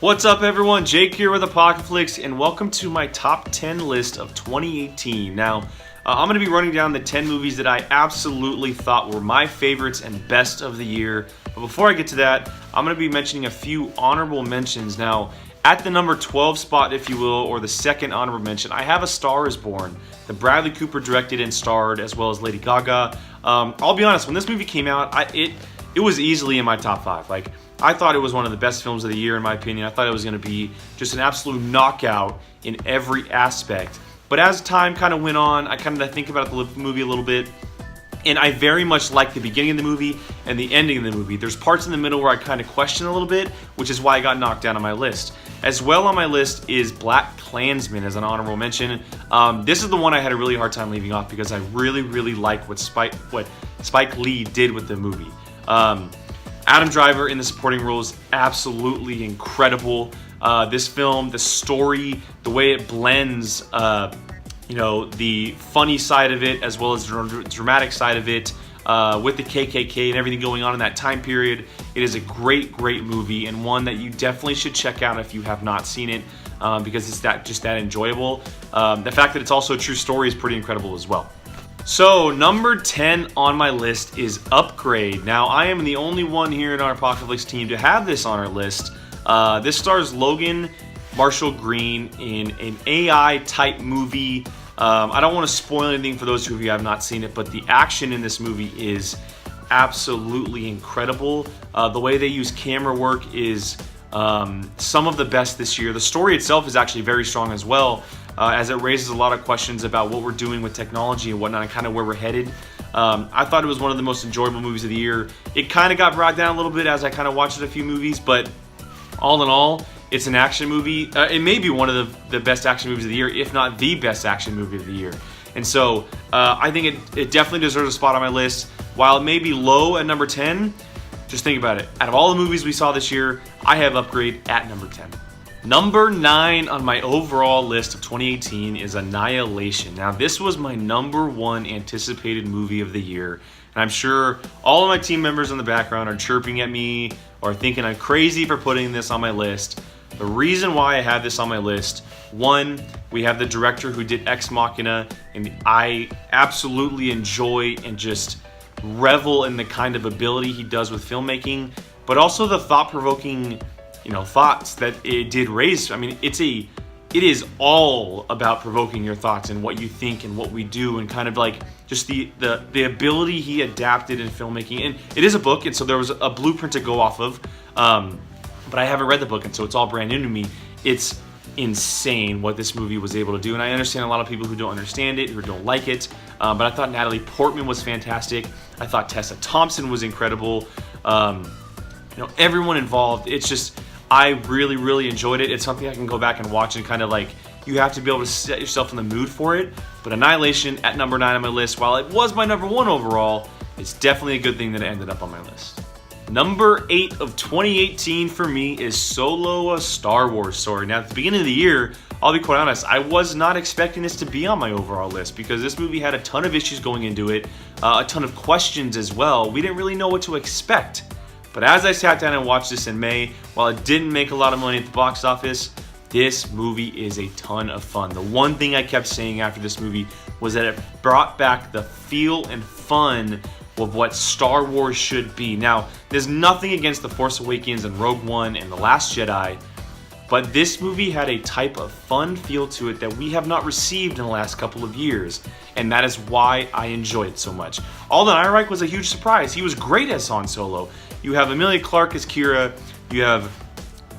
What's up, everyone? Jake here with Apocalypse, and welcome to my top 10 list of 2018. Now, I'm going to be running down the 10 movies that I absolutely thought were my favorites and best of the year. But before I get to that, I'm going to be mentioning a few honorable mentions. Now, at the number 12 spot, if you will, or the second honorable mention, I have A Star Is Born, that Bradley Cooper directed and starred, as well as Lady Gaga. I'll be honest, when this movie came out, it was easily in my top 5. I thought it was one of the best films of the year, in my opinion. I thought it was going to be just an absolute knockout in every aspect. But as time kind of went on, I kind of think about the movie a little bit, and I very much like the beginning of the movie and the ending of the movie. There's parts in the middle where I kind of question a little bit, which is why I got knocked down on my list. As well on my list is BlacKkKlansman as an honorable mention. This is the one I had a really hard time leaving off because I really like what Spike Lee did with the movie. Adam Driver in the supporting role is absolutely incredible. This film, the story, the way it blends, the funny side of it as well as the dramatic side of it, with the KKK and everything going on in that time period. It is a great movie, and one that you definitely should check out if you have not seen it, because it's just that enjoyable. The fact that it's also a true story is pretty incredible as well. So, number 10 on my list is Upgrade. Now, I am the only one here in our Apocalypse team to have this on our list. This stars Logan Marshall Green in an AI-type movie. I don't want to spoil anything for those of you who have not seen it, but the action in this movie is absolutely incredible. The way they use camera work is some of the best this year. The story itself is actually very strong as well, as it raises a lot of questions about what we're doing with technology and whatnot and kind of where we're headed. I thought it was one of the most enjoyable movies of the year. It kind of got brought down a little bit as I kind of watched a few movies, but all in all, it's an action movie. It may be one of the best action movies of the year, if not the best action movie of the year. And so I think it definitely deserves a spot on my list. While it may be low at number 10, just think about it. Out of all the movies we saw this year, I have Upgrade at number 10. Number 9 on my overall list of 2018 is Annihilation. Now, this was my number 1 anticipated movie of the year, and I'm sure all of my team members in the background are chirping at me or thinking I'm crazy for putting this on my list. The reason why I have this on my list, one, we have the director who did Ex Machina, and I absolutely enjoy and just revel in the kind of ability he does with filmmaking, but also the thought-provoking thoughts that it did raise. I mean, it is all about provoking your thoughts and what you think and what we do, and kind of like just the ability he adapted in filmmaking. And it is a book, and so there was a blueprint to go off of, but I haven't read the book, and so it's all brand new to me. It's insane what this movie was able to do, and I understand a lot of people who don't understand it, who don't like it, but I thought Natalie Portman was fantastic. I thought Tessa Thompson was incredible. Everyone involved, it's just, I really enjoyed it. It's something I can go back and watch, and kind of like, you have to be able to set yourself in the mood for it. But Annihilation at number 9 on my list, while it was my number 1 overall, it's definitely a good thing that it ended up on my list. Number 8 of 2018 for me is Solo: A Star Wars Story. Now, at the beginning of the year, I'll be quite honest, I was not expecting this to be on my overall list because this movie had a ton of issues going into it, a ton of questions as well. We didn't really know what to expect. But as I sat down and watched this in May, while it didn't make a lot of money at the box office, this movie is a ton of fun. The one thing I kept saying after this movie was that it brought back the feel and fun of what Star Wars should be. Now, there's nothing against The Force Awakens and Rogue One and The Last Jedi, but this movie had a type of fun feel to it that we have not received in the last couple of years, and that is why I enjoyed it so much. Alden Ehrenreich was a huge surprise. He was great as Han Solo. You have Emilia Clarke as Kira, you have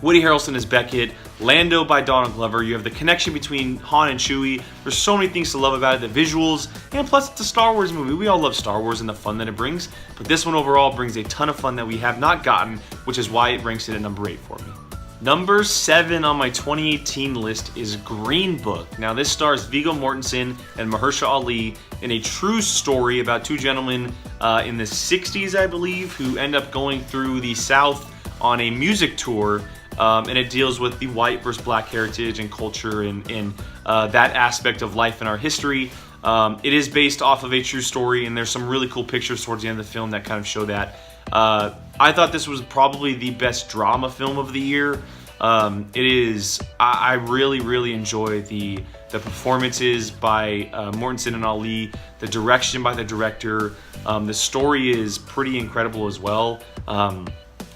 Woody Harrelson as Beckett, Lando by Donald Glover, you have the connection between Han and Chewie. There's so many things to love about it, the visuals, and plus it's a Star Wars movie. We all love Star Wars and the fun that it brings, but this one overall brings a ton of fun that we have not gotten, which is why it ranks it at number 8 for me. Number 7 on my 2018 list is Green Book. Now, this stars Viggo Mortensen and Mahershala Ali in a true story about two gentlemen in the 60s, I believe, who end up going through the South on a music tour, and it deals with the white versus black heritage and culture and that aspect of life in our history. It is based off of a true story, and there's some really cool pictures towards the end of the film that kind of show that. I thought this was probably the best drama film of the year. I really, really enjoy the performances by Mortensen and Ali, the direction by the director. The story is pretty incredible as well.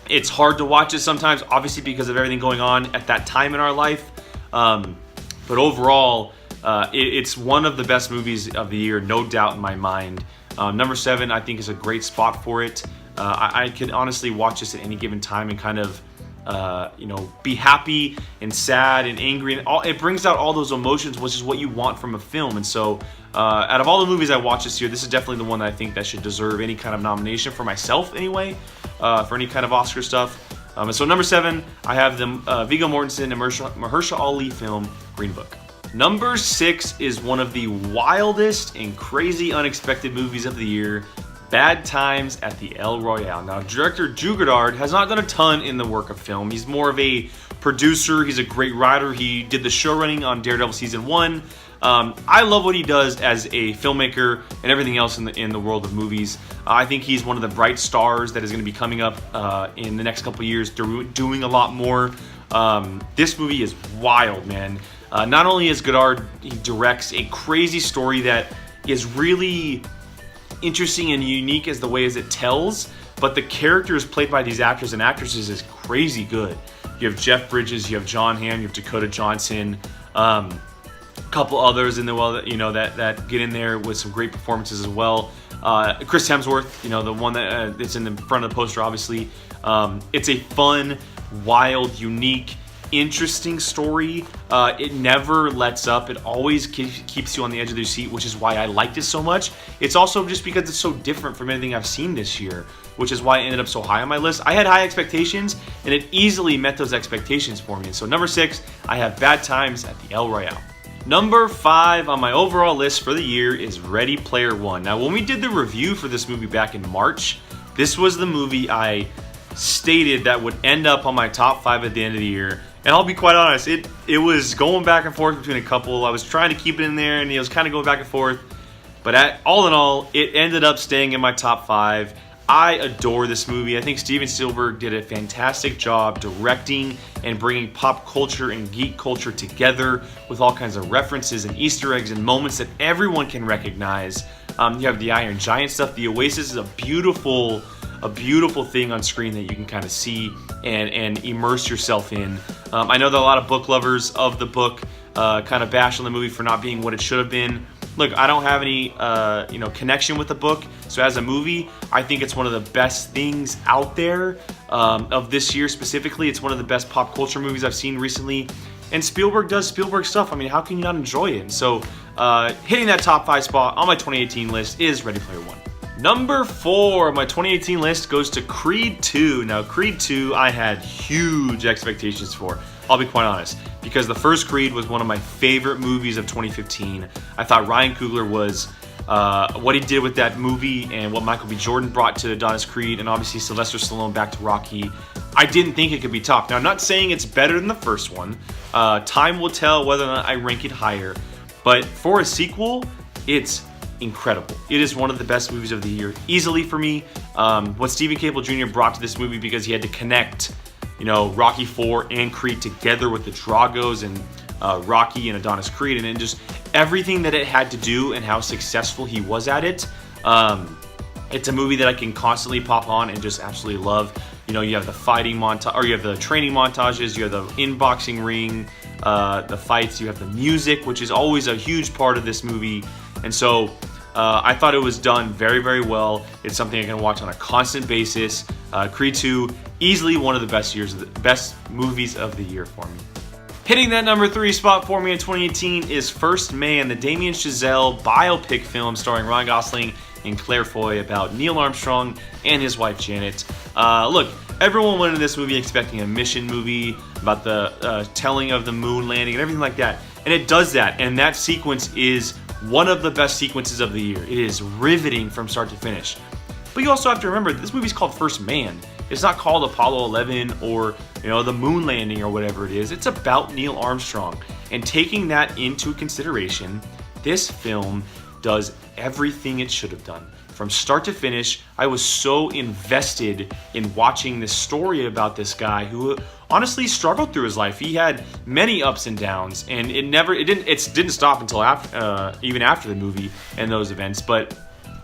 It's hard to watch it sometimes, obviously because of everything going on at that time in our life. But overall, it's one of the best movies of the year, no doubt in my mind. Number 7, I think, is a great spot for it. I could honestly watch this at any given time and kind of be happy and sad and angry, and it brings out all those emotions, which is what you want from a film. And so out of all the movies I watched this year, this is definitely the one that I think that should deserve any kind of nomination for myself anyway, for any kind of Oscar stuff. And so number 7, I have the Viggo Mortensen and Mahershala Ali film, Green Book. Number 6 is one of the wildest and crazy unexpected movies of the year, Bad Times at the El Royale. Now, director Drew Goddard has not done a ton in the work of film. He's more of a producer. He's a great writer. He did the show running on Daredevil Season 1. I love what he does as a filmmaker and everything else in the world of movies. I think he's one of the bright stars that is going to be coming up in the next couple of years, doing a lot more. This movie is wild, man. Not only is Goddard, he directs a crazy story that is really interesting and unique as the way as it tells, but the characters played by these actors and actresses is crazy good. You have Jeff Bridges, you have John Hamm, you have Dakota Johnson, a couple others in the world that get in there with some great performances as well. Chris Hemsworth, the one that's in the front of the poster, obviously. It's a fun, wild, unique, interesting story. It never lets up. It always keeps you on the edge of your seat, which is why I liked it so much. It's also just because it's so different from anything I've seen this year, which is why it ended up so high on my list. I had high expectations, and it easily met those expectations for me. So number 6, I have Bad Times at the El Royale. Number 5 on my overall list for the year is Ready Player One. Now, when we did the review for this movie back in March, this was the movie I stated that would end up on my top 5 at the end of the year. And I'll be quite honest, it was going back and forth between a couple. I was trying to keep it in there, and it was kind of going back and forth. But all in all, it ended up staying in my top 5. I adore this movie. I think Steven Spielberg did a fantastic job directing and bringing pop culture and geek culture together with all kinds of references and Easter eggs and moments that everyone can recognize. You have the Iron Giant stuff. The Oasis is a beautiful thing on screen that you can kind of see and immerse yourself in. I know that a lot of book lovers of the book kind of bash on the movie for not being what it should have been. Look, I don't have any connection with the book, so as a movie, I think it's one of the best things out there of this year specifically. It's one of the best pop culture movies I've seen recently, and Spielberg does Spielberg stuff. I mean, how can you not enjoy it? And so hitting that top 5 spot on my 2018 list is Ready Player One. Number 4 of my 2018 list goes to Creed 2. Now, Creed 2, I had huge expectations for. I'll be quite honest, because the first Creed was one of my favorite movies of 2015. I thought Ryan Coogler was what he did with that movie and what Michael B. Jordan brought to Adonis Creed, and obviously Sylvester Stallone back to Rocky. I didn't think it could be topped. Now, I'm not saying it's better than the first one. Time will tell whether or not I rank it higher. But for a sequel, it's incredible. It is one of the best movies of the year, easily for me. What Stephen Caple Jr. brought to this movie, because he had to connect Rocky IV and Creed together with the Dragos and Rocky and Adonis Creed, and then just everything that it had to do and how successful he was at it. It's a movie that I can constantly pop on and just absolutely love. You have the fighting montage, or you have the training montages, you have the in-boxing ring, the fights, you have the music, which is always a huge part of this movie. And so I thought it was done very, very well. It's something I can watch on a constant basis. Creed 2, easily one of the best movies of the year for me. Hitting that number 3 spot for me in 2018 is First Man, the Damien Chazelle biopic film starring Ryan Gosling and Claire Foy about Neil Armstrong and his wife Janet. Look, everyone went into this movie expecting a mission movie about the telling of the moon landing and everything like that. And it does that, and that sequence is one of the best sequences of the year. It is riveting from start to finish. But you also have to remember, this movie's called First Man. It's not called Apollo 11 or the moon landing or whatever it is. It's about Neil Armstrong. And taking that into consideration, this film does everything it should have done. From start to finish, I was so invested in watching this story about this guy who honestly struggled through his life. He had many ups and downs, and it didn't stop until after, even after the movie and those events. But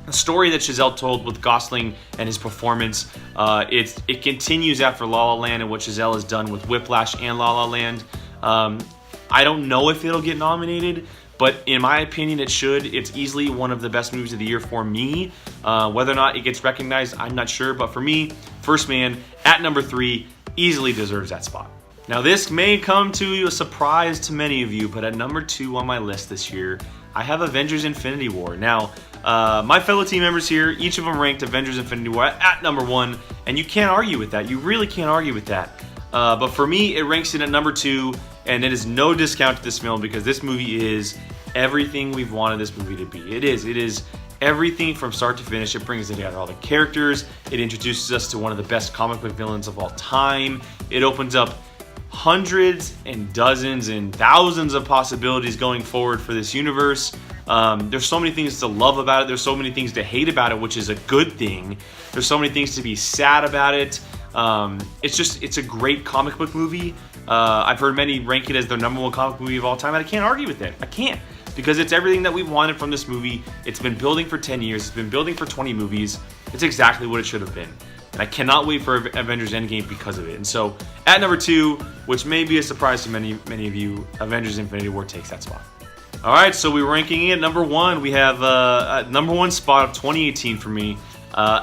the story that Chazelle told with Gosling and his performance, it continues after La La Land and what Chazelle has done with Whiplash and La La Land. I don't know if it'll get nominated, but in my opinion, it should. It's easily one of the best movies of the year for me. Whether or not it gets recognized, I'm not sure. But for me, First Man at number 3 easily deserves that spot. Now, this may come to a surprise to many of you, but at number 2 on my list this year, I have Avengers Infinity War. Now, my fellow team members here, each of them ranked Avengers Infinity War at number 1, and you can't argue with that. You really can't argue with that. But for me, it ranks it at number 2, and it is no discount to this film because this movie is everything we've wanted this movie to be. It is everything from start to finish. It brings together all the characters. It introduces us to one of the best comic book villains of all time. It opens up hundreds and dozens and thousands of possibilities going forward for this universe. There's so many things to love about it. There's so many things to hate about it, which is a good thing. There's so many things to be sad about it. It's a great comic book movie. I've heard many rank it as their number 1 comic movie of all time, and I can't argue with it. I can't, because it's everything that we've wanted from this movie. It's been building for 10 years. It's been building for 20 movies. It's exactly what it should have been. And I cannot wait for Avengers Endgame because of it. And so, at number 2, which may be a surprise to many of you, Avengers Infinity War takes that spot. All right, so we're ranking it at number 1. We have a number 1 spot of 2018 for me.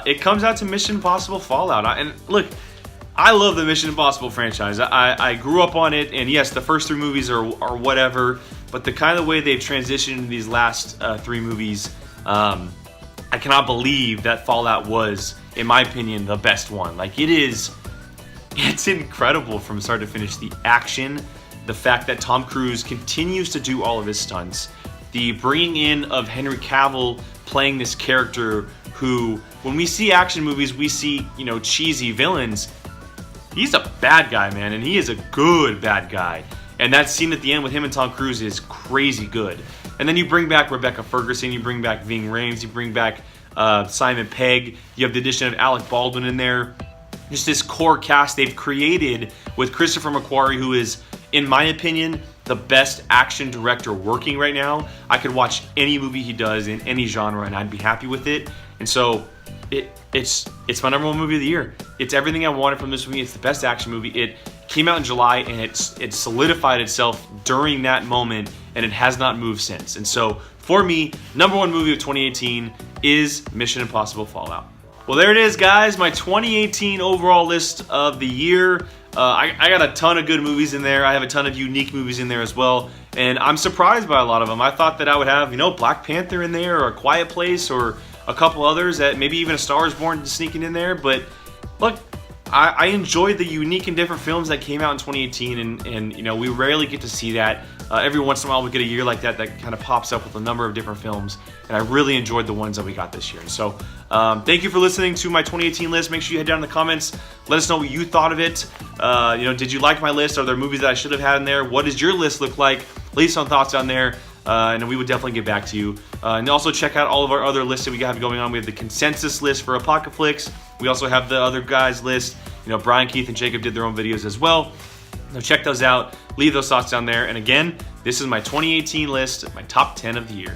It comes out to Mission Impossible Fallout. And look, I love the Mission Impossible franchise. I grew up on it, and yes, the first 3 movies are whatever, but the kind of way they've transitioned in these last 3 movies, I cannot believe that Fallout was, in my opinion, the best one. Like, it's incredible from start to finish. The action, the fact that Tom Cruise continues to do all of his stunts, the bringing in of Henry Cavill playing this character who, when we see action movies, we see, cheesy villains. He's a bad guy, man, and he is a good bad guy. And that scene at the end with him and Tom Cruise is crazy good. And then you bring back Rebecca Ferguson, you bring back Ving Rhames, you bring back Simon Pegg, you have the addition of Alec Baldwin in there. Just this core cast they've created with Christopher McQuarrie, who is, in my opinion, the best action director working right now. I could watch any movie he does in any genre and I'd be happy with it. And so it's my number 1 movie of the year. It's everything I wanted from this movie. It's the best action movie. It came out in July, and it solidified itself during that moment, and it has not moved since. And so for me, number 1 movie of 2018 is Mission Impossible Fallout. Well, there it is, guys. My 2018 overall list of the year. I got a ton of good movies in there. I have a ton of unique movies in there as well. And I'm surprised by a lot of them. I thought that I would have, Black Panther in there, or A Quiet Place, or a couple others, that maybe even A Star is Born sneaking in there. But look, I enjoyed the unique and different films that came out in 2018, and we rarely get to see that. Every once in a while we get a year like that kind of pops up with a number of different films, and I really enjoyed the ones that we got this year. And so thank you for listening to my 2018 list. Make sure you head down in the comments, let us know what you thought of it. Did you like my list? Are there movies that I should have had in there? What does your list look like? Leave some thoughts down there. And we would definitely get back to you. And also check out all of our other lists that we have going on. We have the consensus list for Apocalypse. We also have the other guys list. Brian, Keith, and Jacob did their own videos as well. So check those out. Leave those thoughts down there. And again, this is my 2018 list, my top 10 of the year.